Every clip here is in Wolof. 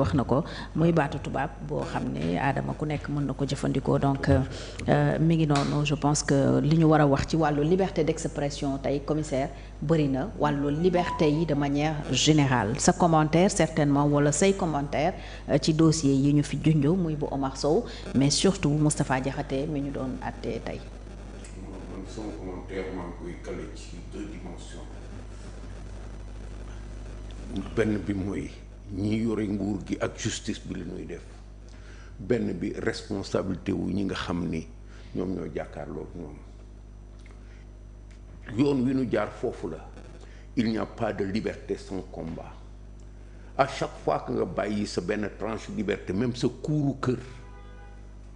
wax na ko muy baatu tubaab boo xam ne aadama ku nekk mën na ko jëfandikoo donc mi ngi noonu je pense que li ñu war a wax ci wàllu liberté d'expression tey commissaire bëri na wàllu liberté yi de manière générale sa commentaire certainement wala say commentaire ci dossier yi ñu fi junjoo muy bu Omar Sow mais surtout Moustapha Diakhaté mi ñu doon àttee tey. man sama commentaire maa ngi koy kale ci 2 dimensions. benn bi mooy ñi yore nguur gi ak justice bi li ñuy def benn bi responsabilité wu ñi nga xam ni ñoom ñoo jàkkaarloo ñoom yoon wi ñu jaar foofu la il n'y a pas de liberté sans combat à chaque fois que nga bàyyi sa benn tranche liberté même sa kuuru kër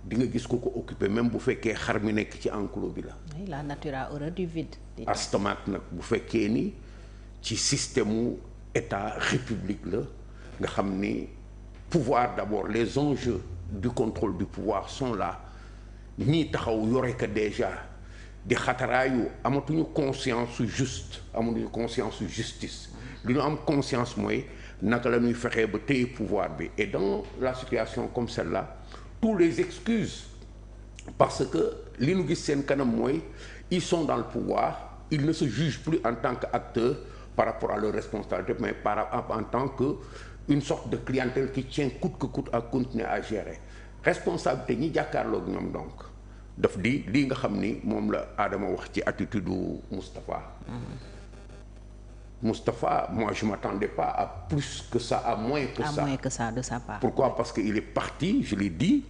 di nga gis ko occupé même bu fekkee xar mi nekk ci enclos bi la. la nature a horreur du vide. astamat nag bu fekkee ni ci système mu état république la nga xam ni pouvoir d'abord les enjeux du contrôle du pouvoir sont là ñii taxaw yore ka déjà di xataraayu amatuñu conscience su juste amatuñu conscience su justice li ñu am conscience mooy naka la ñuy fexee ba téye pouvoir bi et dans la situation comme celle-là tous les excuses parce que li ñu gis seen kanam mooy ils sont dans le pouvoir ils ne se jugent plus en tant qu'acteurs par rapport à leur responsabilité mais en tant que une sorte de clientèle qui tient coûte que coûte à continuer à gérer responsabilité ñi jàkkaarloog ñoom donc daf di lii nga xam ni moom la Adama wax ci attitude Moustapha. Moustapha, moi je m'attendais pas à plus que ça, à moins que ça. À moins que ça de sa part. Pourquoi? Parce qu'il est parti, je l'ai dit.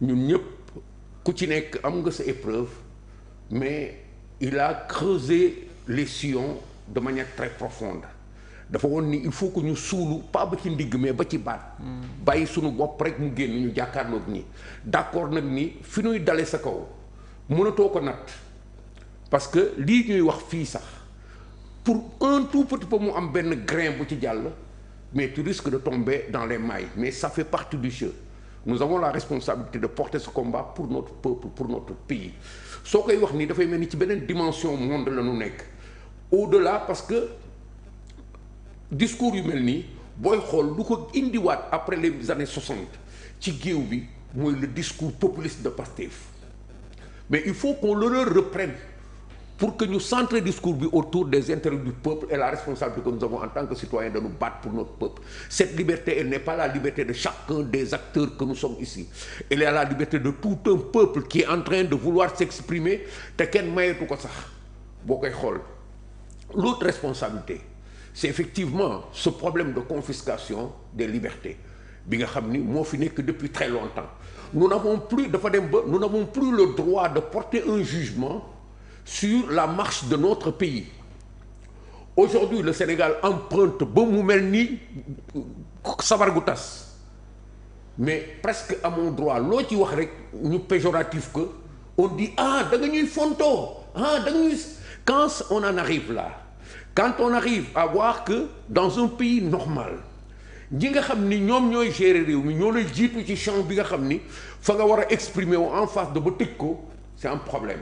ñun ñëpp ku ci nekk am nga sa épreuve mais il a creusé les sillons de manière très profonde. dafa woon ni il faut que ñu suulu pas ba ci ndigg mais ba ci baat. bàyyi sunu bopp rek mu génn ñu jàkkaarloog nii d'accord nag ni fi ñuy dale sa kaw mënatoo ko natt parce que lii ñuy wax fii sax pour un tout petit peu mu am benn grain bu ci jàll mais tu risques de tomber dans les mailles mais ça fait partie du jeu. Nous avons la responsabilité de porter ce combat pour notre peuple pour notre pays soo koy wax nii dafay mel ni ci beneen dimension monde la ñu nekk au-delà parce que. discours yu mel nii booy xool lu ko indiwaat après les années 60 ci géew bi mooy le discours populiste de Pastef mais il faut qu'on le reprenne pour que ñu centrer discours bi autour des intérêts du peuple et la responsabilité que nous avons en tant que citoyens de nous battre pour notre peuple. Cette liberté elle n'est pas la liberté de chacun des acteurs que nous sommes ici elle est la liberté de tout un peuple qui est en train de vouloir s'exprimer te kenn mayetu ko sax boo koy xool l'autre responsabilité c'est effectivement ce problème de confiscation des libertés bi nga xam ni moo fi nekk depuis très longtemps nous n'avons plus dafa dem ba nous n'avons plus le droit de porter un jugement sur la marche de notre pays aujourd'hui le Sénégal emprunte ba mu mel ni sabar gu tas mais presque à mon droit loo ci wax rek ñu péjoratif que on dit ah da nga ñuy fontoo ah da nga ñuy quand on en arrive là quand on arrive à voir que dans un pays normal ñi nga xam ni ñoom ñooy gérer réew mi ñoo lay jiitu ci champ bi nga xam ni fa nga war a exprimer wu en face de ba tëj ko c'est un problème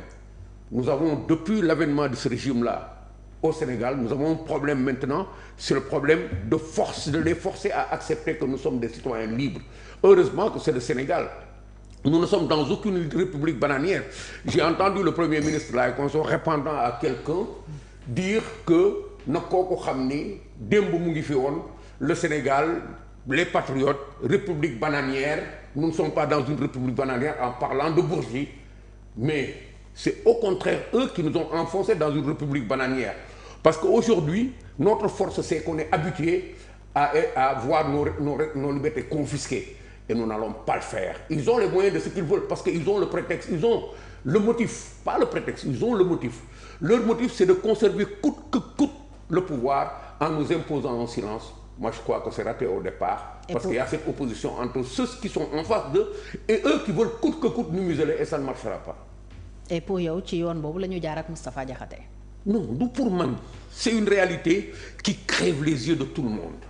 nous avons depuis l'avènement de ce régime-là au Sénégal nous avons un problème maintenant c'est le problème de les forcer à accepter que nous sommes des citoyens libres heureusement que c'est le Sénégal nous ne sommes dans aucune république bananière j'ai entendu le premier ministre là consort répondant à quelqu'un dire que na kooku xam ni démb mu ngi fi woon le Sénégal les patriotes république bananière nous ne sommes pas dans une république bananière en parlant de Bourgi mais c'est au contraire eux qui nous ont enfoncés dans une république bananière parce qu'aujourd'hui notre force c'est qu'on est habitué à voir nos libertés confisquées et nous n'allons pas le faire ils ont les moyens de ce qu'ils veulent parce qu'ils ont le prétexte ils ont le motif pas le prétexte ils ont le motif leur motif c'est de conserver coûte que coûte le pouvoir en nous imposant un silence moi je crois que c'est raté au départ parce qu'il y a cette opposition entre ceux qui sont en face d'eux et eux qui veulent coûte que coûte nous museler et ça ne marchera pas et pour yow ci yoon boobu la ñu jaar ak Moustapha Diakhaté non du pour man c'est une réalité qui crève les yeux de tout le monde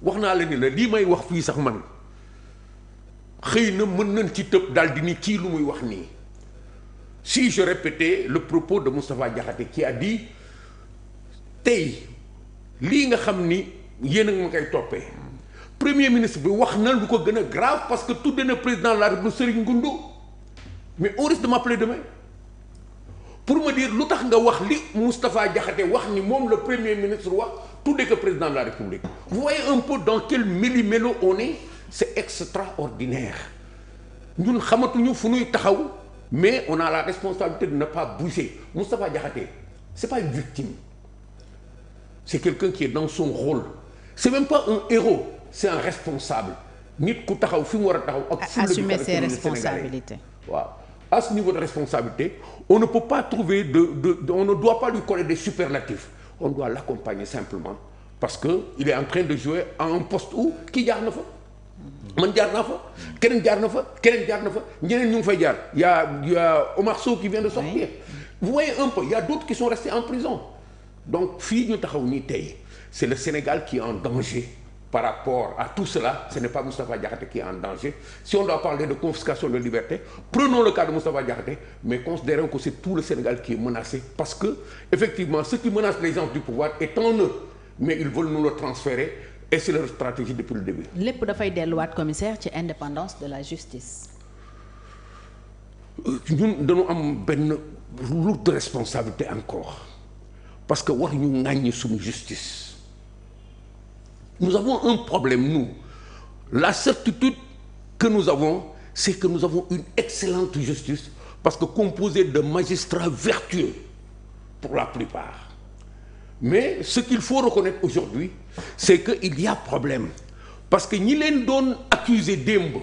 wax naa la ni la lii may wax fii sax man xëy na mën nañ ci tëb daal di ni kii lu muy wax nii si je répétais le propos de Moustapha Diakhaté qui a dit tey lii nga xam ni yéen a ma koy toppee premier ministre bi wax na lu ko gën a grave parce que tudde na président de la République Serigne Ngoundou mais on risque de m'appeler demain pour me dire lu tax nga wax li Moustapha Diakhaté wax ni moom le premier ministre wax tudde que président de la République. Vous voyez un peu dans quel méli-mélo on est, c'est extraordinaire ñun xamatuñu fu ñuy taxaw mais on a la responsabilité de ne pas bouger. Moustapha Diakhaté c'est pas une victime, c'est quelqu'un qui est dans son rôle, c'est même pas un héros, c'est un responsable nit ku taxaw fi mu war a taxaw ak assumer ses responsabilités. waaw à ce niveau de responsabilité on ne peut pas trouver on ne doit pas lui coller des superlatifs, on doit l'accompagner simplement parce que il est en train de jouer à un poste où kii jaar na fa man jaar naa fa keneen jaar na fa keneen jaar na fa ñeneen ñu ngi fay jaar y a Omar Sow qui vient de sortir. Oui. Vous voyez un peu, il y a d'autres qui sont restés en prison. Donc fii ñu taxaw nii tey c'est le Sénégal qui est en danger par rapport à tout cela. Ce n'est pas Moustapha Diakhaté qui est en danger. Si on doit parler de confiscation de liberté, prenons le cas de Moustapha Diakhaté, mais considérons que c'est tout le Sénégal qui est menacé parce que effectivement ce qui menace les gens du pouvoir est en eux, mais ils veulent nous le transférer et c'est leur stratégie depuis le début. lépp dafay delluwaat commissaire ci indépendance de la justice. ñun dañu am benn lourde responsabilité encore parce que war ñu ŋàññi suñu justice. Nous avons un problème, nous. La certitude que nous avons, c'est que nous avons une excellente justice parce que composée de magistrats vertueux pour la plupart. Mais ce qu'il faut reconnaître aujourd'hui, c'est qu'il y a problème. Parce que ñi leen doon accuser démb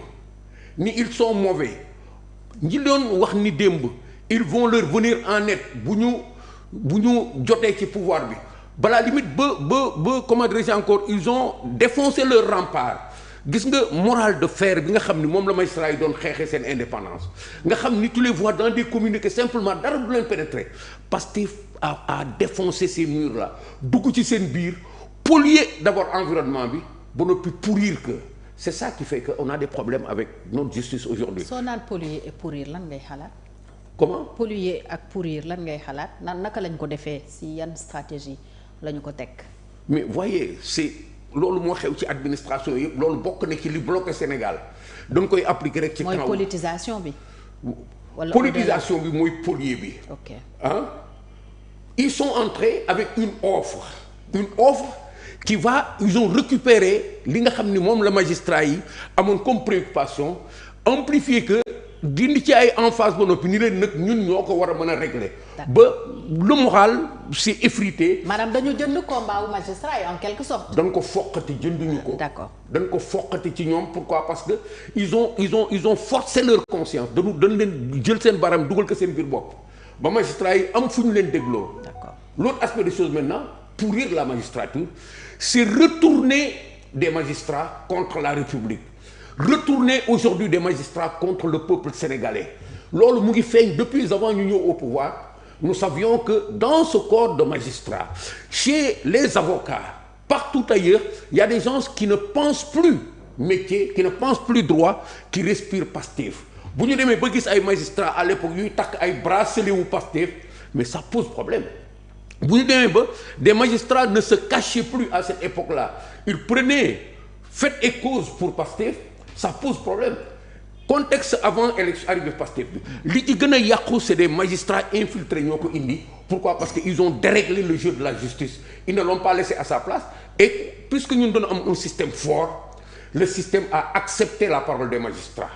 ni ils sont mauvais, ñi doon wax ni démb ils vont leur venir en aide bu ñu jotee ci pouvoir bi. Balaa limite ba comment dirais-je encore, ils ont défoncé leur rempart. Gis nga morale de fer bi nga xam ni moom la magistrat yi doon xeexee seen indépendance nga xam ni tu les vois dans des communiqués simplement dara du leen pénétrer Pastef a défoncé ces murs là dugg ci seen biir polluer d'abord environnement bi ba noppi pourrir que c'est ça qui fait que on a des problèmes avec notre justice aujourd'hui. soo naan polluer et pourrir lan ngay xalaat. Comment polluer ak pourrir lan ngay xalaat naka lañ ko defee si yan stratégie lañu ko teg. mais voyez c'est loolu moo xew ci administration yëpp loolu bokk na ci li bloqué Sénégal dañ koy appliquer rek. ci kaw mooy politisation bi. wala politisation bi mooy polier bi. ok ah ils sont entrés avec une offre qui va, ils ont récupéré li nga xam ni moom la magistrat yi amoon comme préoccupation amplifier que dindi ci ay emphase ba noppi ni leen nag ñun ñoo ko war a mën a régler. ba le moral c'est effrité. maanaam dañu jënd combat wu magistrat yi en quelque sorte. dañ ko foqati jënduñu ko. d'accord dañ ko foqati ci ñoom pourquoi parce que ils ont forcé leur conscience dañ leen jël seen baram dugal ko seen biir bopp ba magistrat yi am fu ñu leen dégloo. d'accord l'autre aspect des choses maintenant pourrir la magistrature c'est retourner des magistrats contre la République. Retourner aujourd'hui des magistrats contre le peuple sénégalais loolu mu ngi feeñ depuis avant ñu ñëw au pouvoir. Nous savions que dans ce corps de magistrats, chez les avocats, partout ailleurs, il y a des gens qui ne pensent plus métier, qui ne pensent plus droit, qui respirent Pastef. Bu ñu demee ba gis ay magistrats à l'époque yuy takk ay bracelet wu Pastef, mais ça pose problème. Bu ñu demee ba des magistrats ne se cachaient plus à cette époque-là, ils prenaient fait et cause pour Pastef, ça pose problème. Contexte avant élection arrivée Pastef bi li ci gën a yàqu c'est des magistrats infiltrés ñoo ko indi. Pourquoi? Parce que ils ont déréglé le jeu de la justice, ils ne l'ont pas laissé à sa place et puisque ñun doon am un système fort, le système a accepté la parole des magistrats.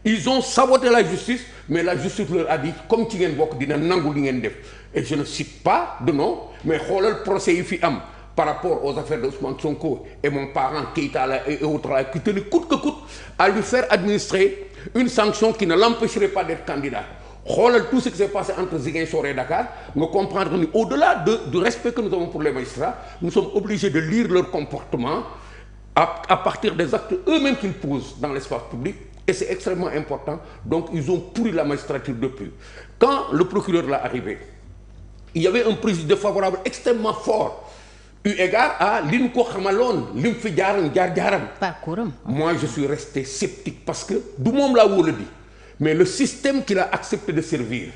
Ils ont saboté la justice, mais la justice leur a dit comme ci ngeen bokk dina nangu li ngeen def et je ne cite pas de nom mais xoolal procès yi fi am par rapport aux affaires de Ousmane Sonko et mon parent Keïta et autres là qui tenaient coûte que coûte à lui faire administrer une sanction qui ne l'empêcherait pas d'être candidat. Xoolal tout ce qui s'est passé entre Ziguinchor et Dakar nga comprendre ni au-delà du respect que nous avons pour les magistrats, nous sommes obligés de lire leur comportement à partir des actes eux-mêmes qu'ils posent dans l'espace public et c'est extrêmement important. Donc ils ont pourri la magistrature depuis. Quand le procureur l'a arrivé, il y avait un préjudice défavorable extrêmement fort eu égard à li ñu ko xamaloon li mu fi jaar-jaaram. parcours am. Moi je suis resté sceptique parce que du moom laa wóola di mais le système qu'il a accepté de servir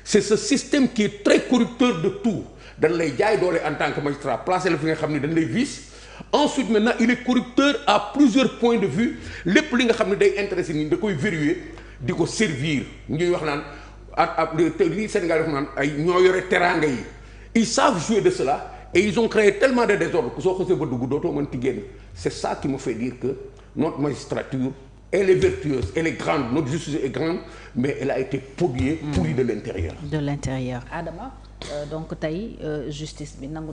c'est ce système qui est très corrupteur de tout dañ lay jaay doole en tant que magistrat placé la fi nga xam ne dañ lay vice ensuite maintenant il est corrupteur à plusieurs points de vue lépp li nga xam ne day intéressé nii da koy verrouiller di ko servir ñuy wax naan lii Sénégal wax naan ay ñoo yore teraanga yi ils savent jouer de cela et ils ont créé tellement de désordre que soo xasee ba dugg dootoo mën ti génn c'est ça qui me fait dire que notre magistrature elle est vertueuse elle est grande notre justice est grande mais elle a été pourrie de l'intérieur Adama donc tey justice bi nangu na